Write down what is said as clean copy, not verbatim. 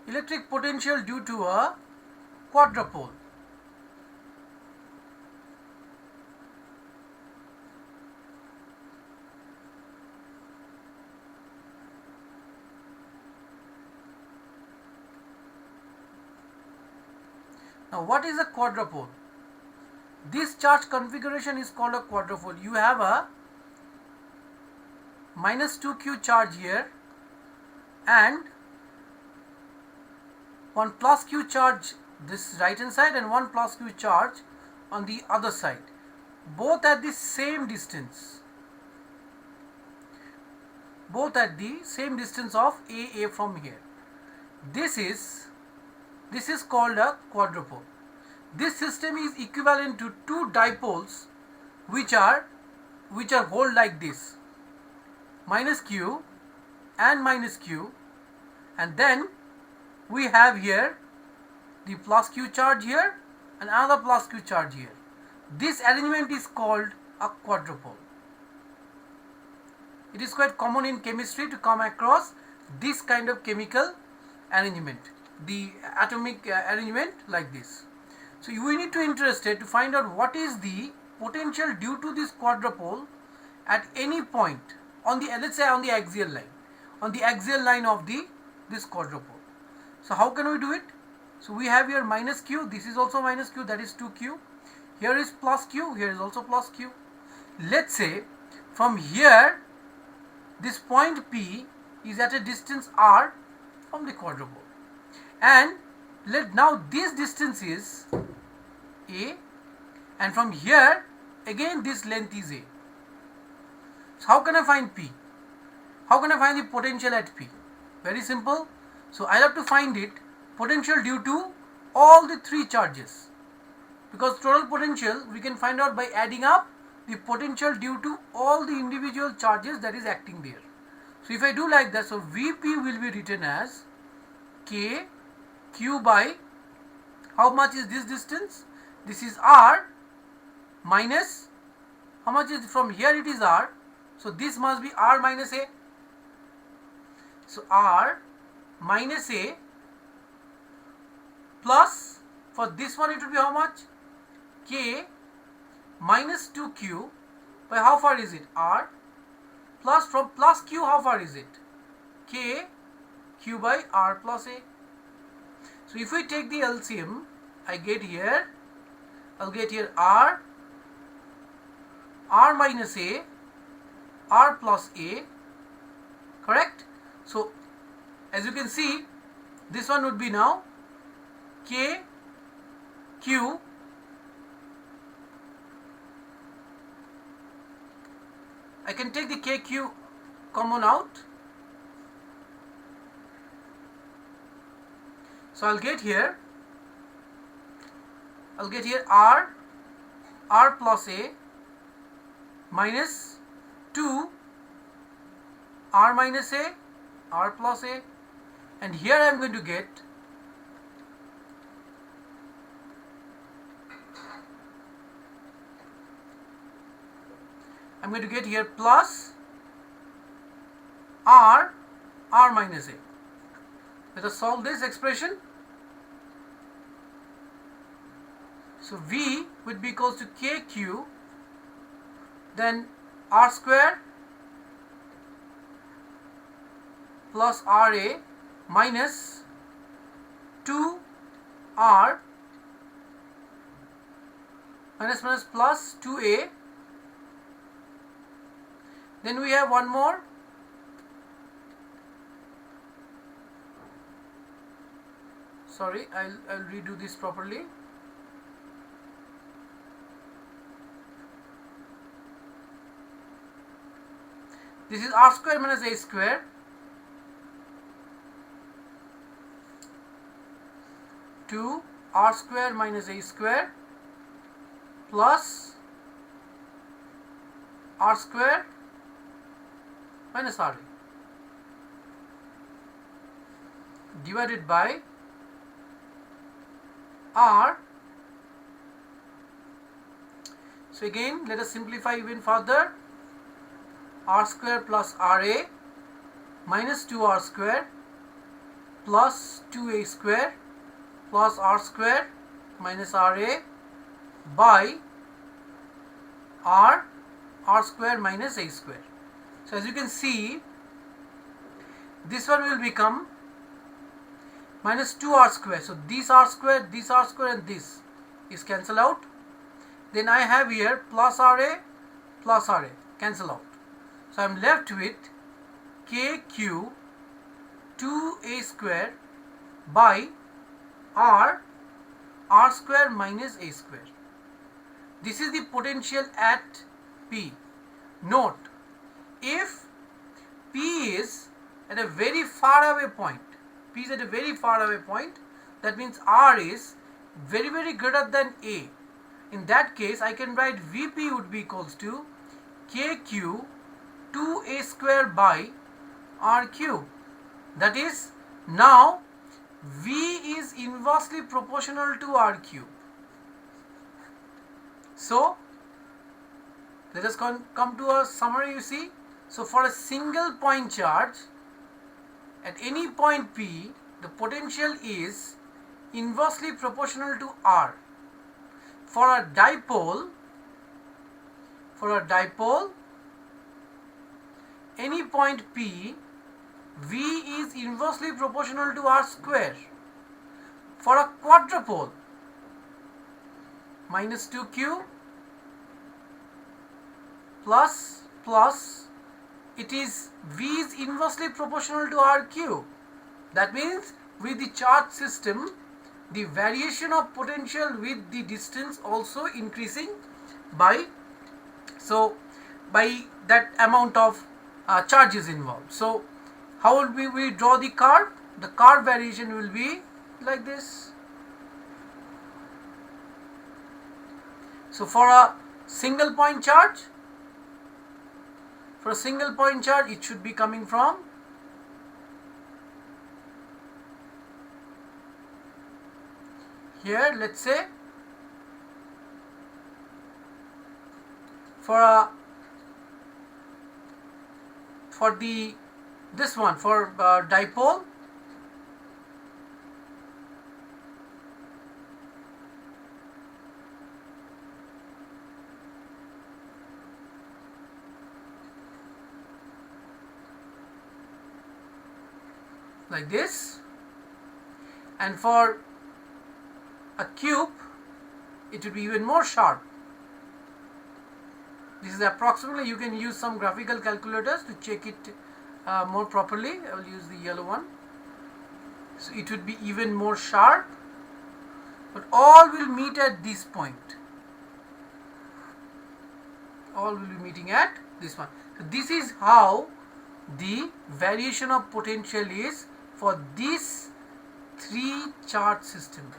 electric potential due to a quadrupole. Now what is a quadrupole? This charge configuration is called a quadrupole. You have a minus 2q charge here and one plus q charge this right hand side and one plus q charge on the other side, both at the same distance, of AA from here. This is called a quadrupole. This system is equivalent to two dipoles which are hold like this, minus q and minus q, and then we have here the plus q charge here and another plus q charge here. This arrangement is called a quadrupole. It is quite common in chemistry to come across this kind of chemical arrangement, the atomic arrangement like this. So we need to interested to find out what is the potential due to this quadrupole at any point on the, let's say, on the axial line, of this quadrupole. So how can we do it? So we have here minus q, this is also minus q, that is 2q. Here is plus q, here is also plus q. Let's say from here this point P is at a distance r from the quadrupole, and now this distance is a, and from here again this length is a. So how can I find P? How can I find the potential at P? Very simple. So I have to find it potential due to all the three charges, because total potential we can find out by adding up the potential due to all the individual charges that is acting there. So if I do like that, so Vp will be written as K Q by, how much is this distance? This is R minus, how much is from here, it is R, so this must be R minus A. So R minus A plus, for this one it will be how much? K minus 2q by, how far is it? R, plus from plus q, how far is it? K q by R plus A. So if we take the LCM, I'll get here R minus A, R plus A, correct? So as you can see, this one would be now K Q I can take the KQ common out. So I'll get here R plus A minus 2 R minus A, R plus A, and here I am going to get here plus R minus A. Let us solve this expression. So V would be equals to KQ, then R square plus RA minus 2R minus plus 2A. Then we have one more, sorry, I'll redo this properly. This is R square minus A square, 2 R square minus A square plus R square minus RA divided by R. So again, let us simplify even further. R square plus RA minus 2R square plus 2a square plus r square minus ra by r square minus a square. So as you can see, this one will become minus 2r square. So this r square and this is cancel out. Then I have here plus ra cancel out. So I am left with kq 2a square by r square minus a square. This is the potential at P. Note, if P is at a very far away point, that means R is very greater than A. In that case, I can write Vp would be equals to kq 2a square by rq. That is, now V is inversely proportional to rq. So let us come to a summary. You see, so for a single point charge at any point P, the potential is inversely proportional to R. For a dipole, any point P, V is inversely proportional to R square. For a quadrupole, minus 2q plus it is V is inversely proportional to RQ. That means with the charge system, the variation of potential with the distance also increasing by that amount of charges involved. So how will we draw the curve? The curve variation will be like this. So for a single point charge, it should be coming from here. Let's say for dipole, like this, and for a cube it will be even more sharp. This is approximately, you can use some graphical calculators to check it more properly. I will use the yellow one. So it would be even more sharp, but all will meet at this point. All will be meeting at this one. So this is how the variation of potential is for this 3 charge system.